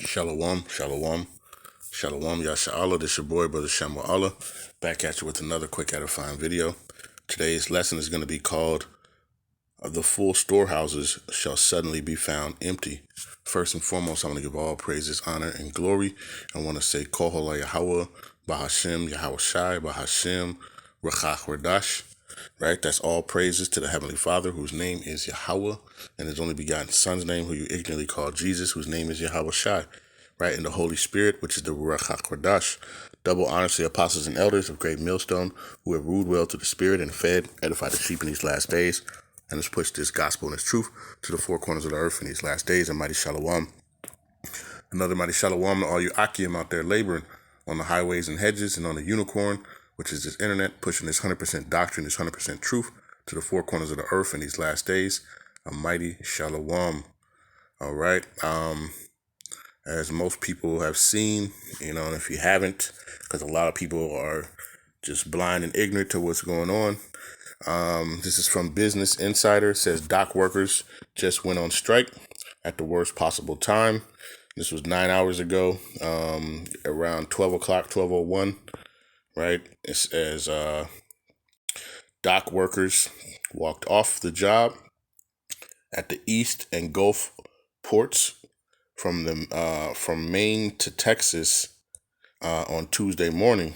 Shalom, shalom, shalom, Yahawah. This your boy, Brother Shamwa, back at you with another quick edifying video. Today's lesson is going to be called The Full Storehouses Shall Suddenly Be Found Empty. First and foremost, I want to give all praises, honor, and glory. I want to say Halal Yahawah, Bahasham, Yahawashi, Bahasham, Rawchaa, Qadash. Right? That's all praises to the Heavenly Father, whose name is Yahawah, and His only begotten Son's name, who you ignorantly call Jesus, whose name is Yahawashi. Right? And the Holy Spirit, which is the Rawchaa Qadash. Double honors to the apostles and elders of Great Millstone, who have ruled well to the Spirit and fed, edified the sheep in these last days, and has pushed this gospel and this truth to the four corners of the earth in these last days. And mighty shalom. Another mighty shalom to all you Akim out there laboring on the highways and hedges and on the unicorn, which is this internet, pushing this 100% doctrine, this 100% truth to the four corners of the earth in these last days. A mighty shalom. All right. As most people have seen, and if you haven't, because a lot of people are just blind and ignorant to what's going on. This is from Business Insider. It says dock workers just went on strike at the worst possible time. This was 9 hours ago, around 12 o'clock, 12:01, right? It says dock workers walked off the job at the East and Gulf ports from Maine to Texas on Tuesday morning.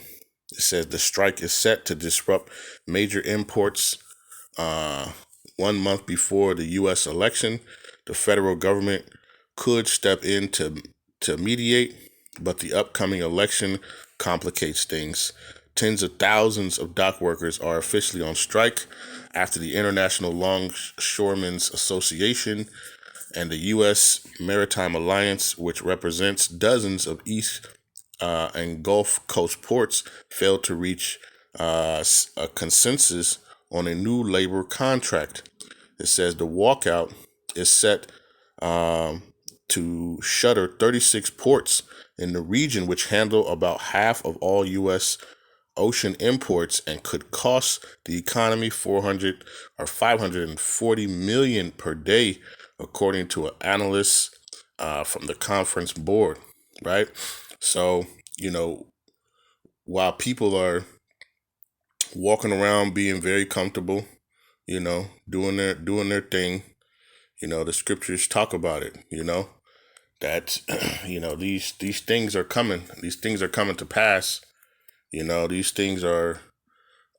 It says the strike is set to disrupt major imports 1 month before the U.S. election. The federal government could step in to mediate, but the upcoming election complicates things. Tens of thousands of dock workers are officially on strike after the International Longshoremen's Association and the U.S. Maritime Alliance, which represents dozens of East and Gulf Coast ports, failed to reach a consensus on a new labor contract. It says the walkout is set to shutter 36 ports in the region, which handle about half of all U.S. ocean imports and could cost the economy 400 or 540 million per day, according to an analyst from the conference board, right? So, while people are walking around being very comfortable, doing their thing, the scriptures talk about it, that, these things are coming. These things are coming to pass. These things are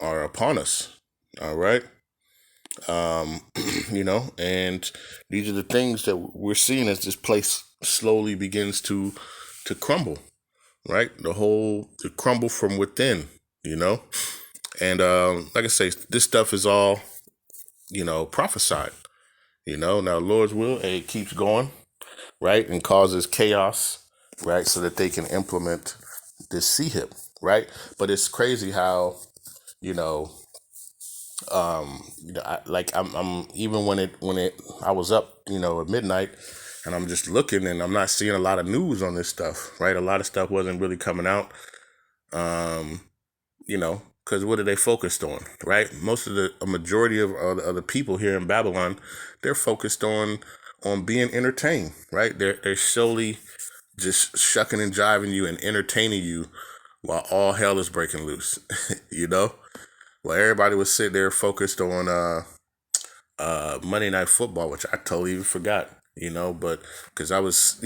upon us. All right. And these are the things that we're seeing as this place slowly begins to crumble, right? The crumble from within, and like I say, this stuff is all, prophesied, now Lord's will, it keeps going, right? And causes chaos, right? So that they can implement this C-hip, right? But it's crazy how, I'm even when I was up, at midnight, and I'm just looking, and I'm not seeing a lot of news on this stuff, right? A lot of stuff wasn't really coming out, because what are they focused on, right? A majority of the people here in Babylon, they're focused on being entertained, right? They're solely just shucking and jiving you and entertaining you while all hell is breaking loose, Well, everybody was sitting there focused on Monday Night Football, which I totally even forgot, but because I was,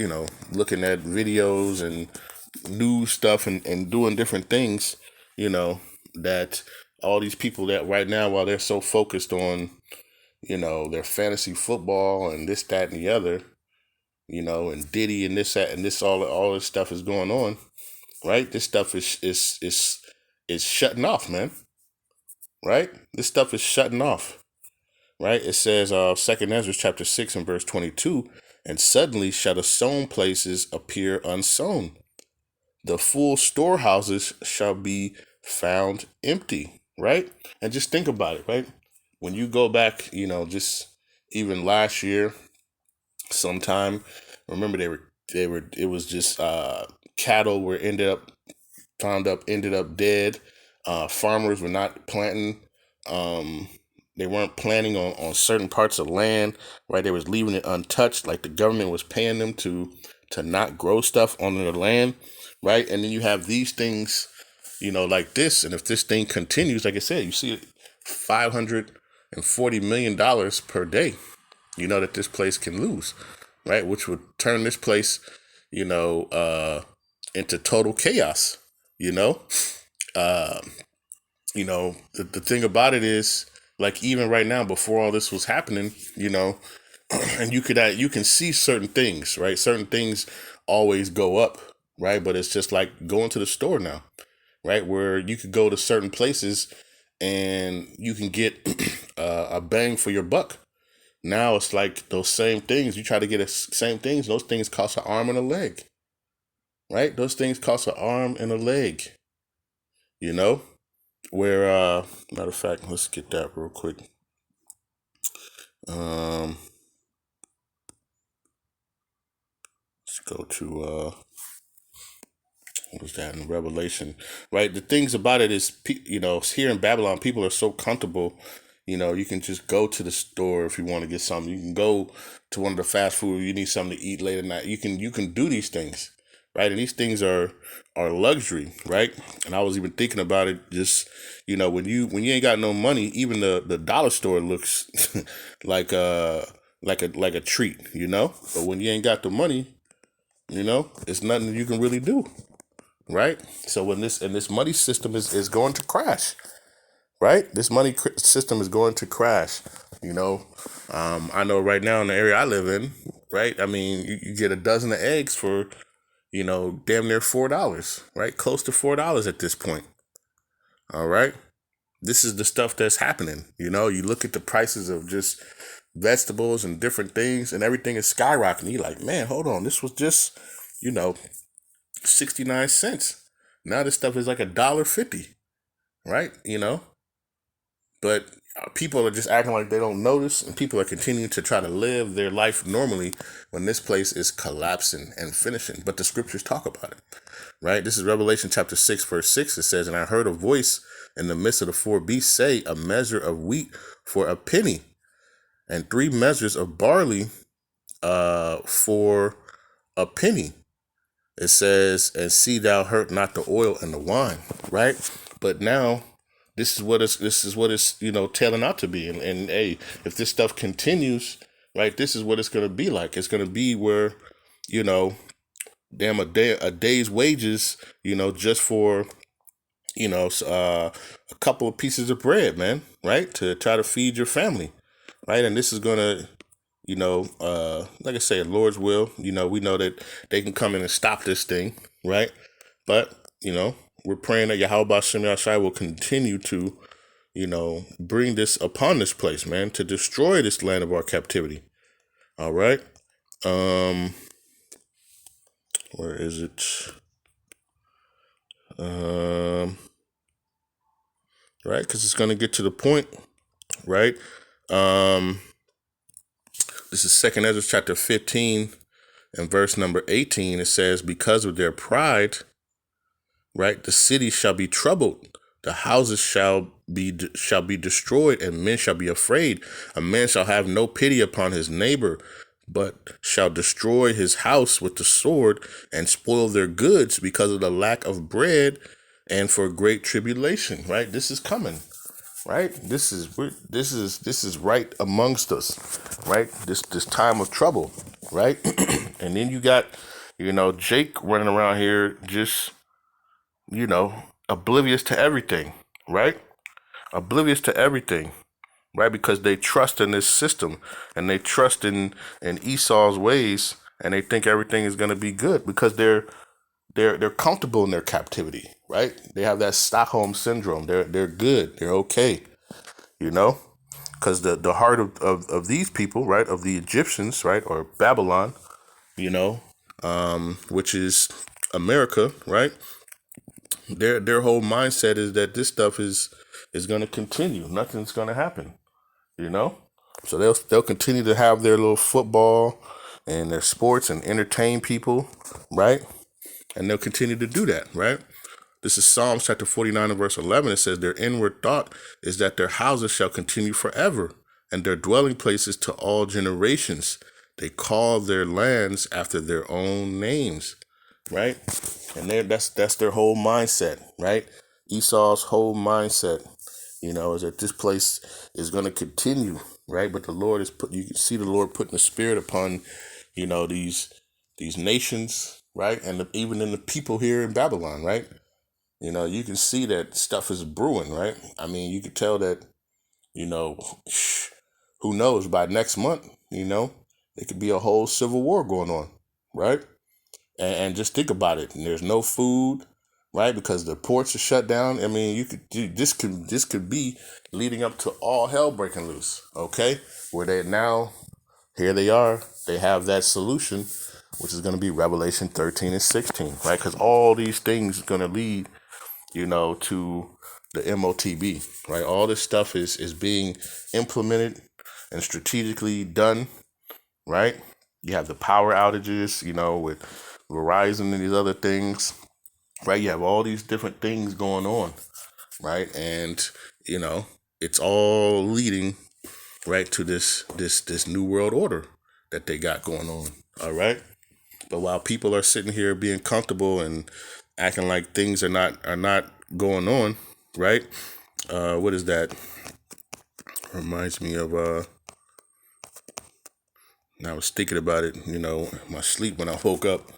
looking at videos and news stuff and doing different things, that all these people that right now, while they're so focused on, their fantasy football and this, that, and the other, and Diddy and this, that, and this, all this stuff is going on, right? This stuff is shutting off, man. Right? This stuff is shutting off. Right? It says 2nd Esdras chapter 6 and verse 22, and suddenly shall the sown places appear unsown. The full storehouses shall be found empty. Right? And just think about it, right? When you go back, just even last year, sometime, remember it was just cattle were ended up dead. Farmers were not planting. They weren't planting on certain parts of land, right? They was leaving it untouched, like the government was paying them to to not grow stuff on their land, right? And then you have these things, like this. And if this thing continues, like I said, you see $540 million per day, that this place can lose, right? Which would turn this place, into total chaos, uh, the thing about it is, like, even right now, before all this was happening, and you can see certain things, right? Certain things always go up, right? But it's just like going to the store now, right? Where you could go to certain places and you can get a bang for your buck. Now it's like those same things. You try to get same things. Those things cost an arm and a leg, right? Those things cost an arm and a leg, where, matter of fact, let's get that real quick. Let's go to, what was that in Revelation, right? The things about it is, here in Babylon, people are so comfortable. You can just go to the store if you want to get something. You can go to one of the fast food. You need something to eat late at night. You can do these things, right? And these things are luxury, right? And I was even thinking about it. Just when you ain't got no money, even the dollar store looks like a treat, But when you ain't got the money, it's nothing you can really do. Right. So when this money system is going to crash, right? This money system is going to crash. I know right now in the area I live in, right? I mean, you get a dozen of eggs for, damn near $4, right? Close to $4 at this point. All right. This is the stuff that's happening. You look at the prices of just vegetables and different things, and everything is skyrocketing. You're like, man, hold on. This was just, 69 cents. Now this stuff is like $1.50, right? But people are just acting like they don't notice, and people are continuing to try to live their life normally when this place is collapsing and finishing. But the scriptures talk about it, right? This is Revelation chapter 6, verse 6. It says, "And I heard a voice in the midst of the four beasts say, a measure of wheat for a penny, and 3 measures of barley for a penny. It says, and see thou hurt not the oil and the wine," right? But now this is what it's tailing out to be. And hey, if this stuff continues, right, this is what it's gonna be like. It's gonna be where, damn, a day's wages, just for, a couple of pieces of bread, man, right? To try to feed your family. Right. And this is gonna, like I say, Lord's will, we know that they can come in and stop this thing, right? But, we're praying that Yahawah will continue to, bring this upon this place, man, to destroy this land of our captivity. All right. Where is it? Right. Because it's going to get to the point, right? This is 2 Esdras chapter 15 and verse number 18. It says, "Because of their pride, right, the city shall be troubled, the houses shall be destroyed, and men shall be afraid. A man shall have no pity upon his neighbor, but shall destroy his house with the sword and spoil their goods because of the lack of bread and for great tribulation." Right? This is coming. Right? This is right amongst us, right? This time of trouble, right? And then you got, Jake running around here just, oblivious to everything, right? Oblivious to everything, right? Because they trust in this system, and they trust in Esau's ways, and they think everything is going to be good because they're comfortable in their captivity, right? They have that Stockholm syndrome. They're good. They're okay, because the heart of these people, right, of the Egyptians, right, or Babylon, which is America, right? Their whole mindset is that this stuff is going to continue. Nothing's going to happen, So they'll continue to have their little football and their sports and entertain people, right? And they'll continue to do that, right? This is Psalms chapter 49 and verse 11. It says, "Their inward thought is that their houses shall continue forever, and their dwelling places to all generations. They call their lands after their own names, right? And that's their whole mindset, right? Esau's whole mindset, is that this place is going to continue, right? But the Lord you can see the Lord putting the spirit upon, these nations, right? And even in the people here in Babylon, right? You can see that stuff is brewing, right? I mean, you could tell that, you know, who knows, by next month, it could be a whole civil war going on, right? And just think about it. And there's no food, right? Because the ports are shut down. I mean, this could be leading up to all hell breaking loose, okay? Where here they are. They have that solution, which is going to be Revelation 13 and 16, right? Because all these things are going to lead, to the MOTB, right? All this stuff is being implemented and strategically done, right? You have the power outages, with Verizon and these other things, right? You have all these different things going on, right? And, it's all leading right to this new world order that they got going on, all right? But while people are sitting here being comfortable and acting like things are not going on, right? What is that? Reminds me of and I was thinking about it, my sleep when I woke up.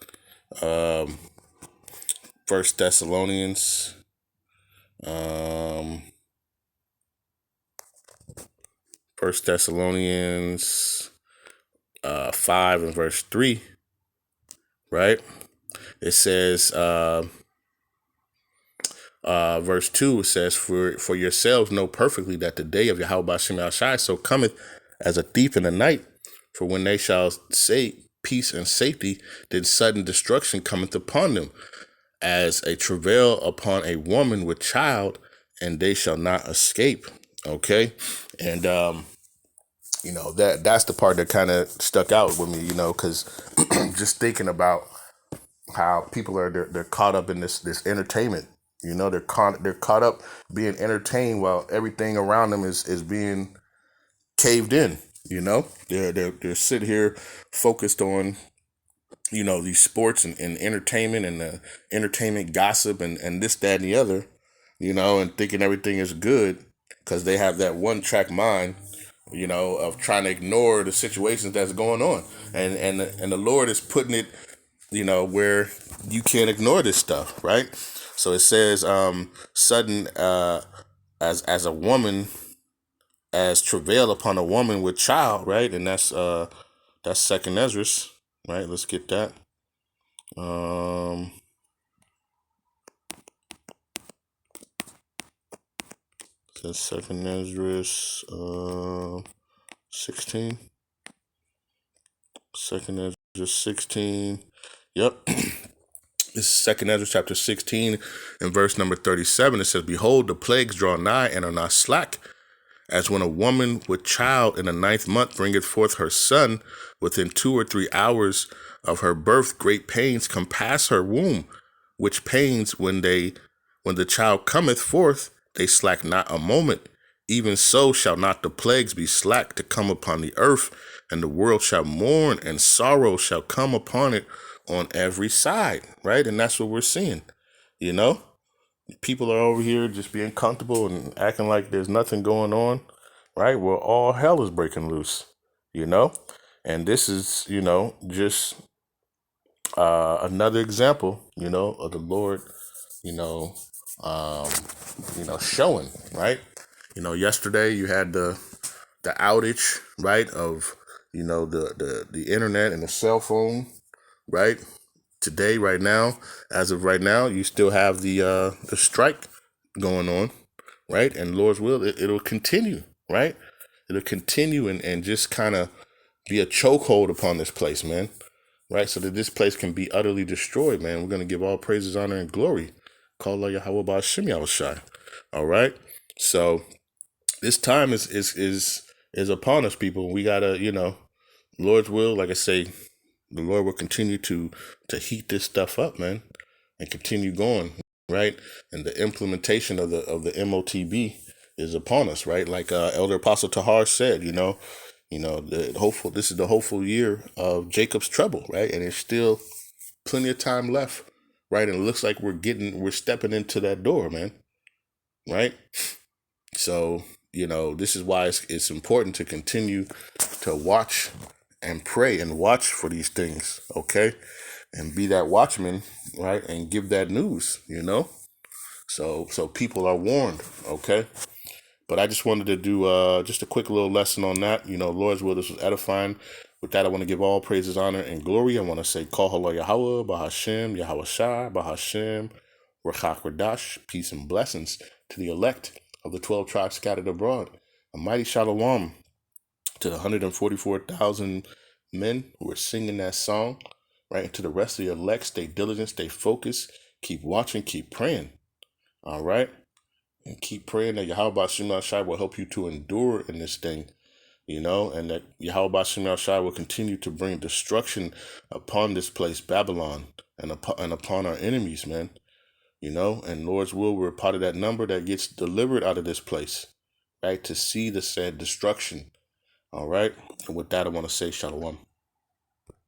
First Thessalonians, First Thessalonians 5 and verse 3, right? It says, verse 2, it says, for yourselves know perfectly that the day of Yahawashi so cometh as a thief in the night. For when they shall say peace and safety, then sudden destruction cometh upon them, as a travail upon a woman with child, and they shall not escape. Okay, and that's the part that kind of stuck out with me, because just thinking about how people they're caught up in this entertainment. They're caught up being entertained while everything around them is being caved in. They're sitting here focused on these sports and entertainment and the entertainment gossip and this, that, and the other, and thinking everything is good because they have that one track mind, of trying to ignore the situations that's going on. And the Lord is putting it, where you can't ignore this stuff, right? So it says, sudden, as a woman, as travail upon a woman with child, right? And that's second Esdras, right? Let's get that. That's second Esdras 16. Second Esdras 16. Yep. This is second Esdras chapter 16 and verse number 37. It says, behold, the plagues draw nigh and are not slack, as when a woman with child in the 9th month bringeth forth her son, within 2 or 3 hours of her birth great pains compass her womb, which pains when the child cometh forth, they slack not a moment. Even so shall not the plagues be slack to come upon the earth, and the world shall mourn, and sorrow shall come upon it on every side, right? And that's what we're seeing, People are over here just being comfortable and acting like there's nothing going on, right? Well, all hell is breaking loose, And this is, just another example, of the Lord, showing, right? Yesterday you had the outage, right, of, the internet and the cell phone, right? Today, right now, as of right now, you still have the strike going on, right? And Lord's will, it'll continue, right? It'll continue and just kind of be a chokehold upon this place, man, right? So that this place can be utterly destroyed, man. We're going to give all praises, honor, and glory. Call Yahawah Bahasham Yahawashi. All right? So this time is upon us, people. We got to, Lord's will, like I say, the Lord will continue to heat this stuff up, man, and continue going, right? And the implementation of the MOTB is upon us, right? Like Elder Apostle Tahar said, You know, this is the hopeful year of Jacob's trouble, right? And there's still plenty of time left, right? And it looks like we're stepping into that door, man, right? So, you know, this is why it's important to continue to watch and pray and watch for these things, okay? And be that watchman, right? And give that news, you know? So people are warned, okay? But I just wanted to do just a quick little lesson on that. You know, Lord's will, this was edifying. With that, I want to give all praises, honor, and glory. I want to say, Call Halal Yahawah, Bahasham, Yahawashi, Bahasham, Rawchaa, Qadash, peace and blessings to the elect of the 12 tribes scattered abroad. A mighty shalom to the 144,000 men who are singing that song, right? And to the rest of the elect, stay diligent, stay focused, keep watching, keep praying, all right? And keep praying that Yahawah will help you to endure in this thing, you know, and that Yahawah will continue to bring destruction upon this place, Babylon, and upon our enemies, man, you know, and Lord's will, we're part of that number that gets delivered out of this place, right, to see the said destruction, all right? And with that, I want to say shalom.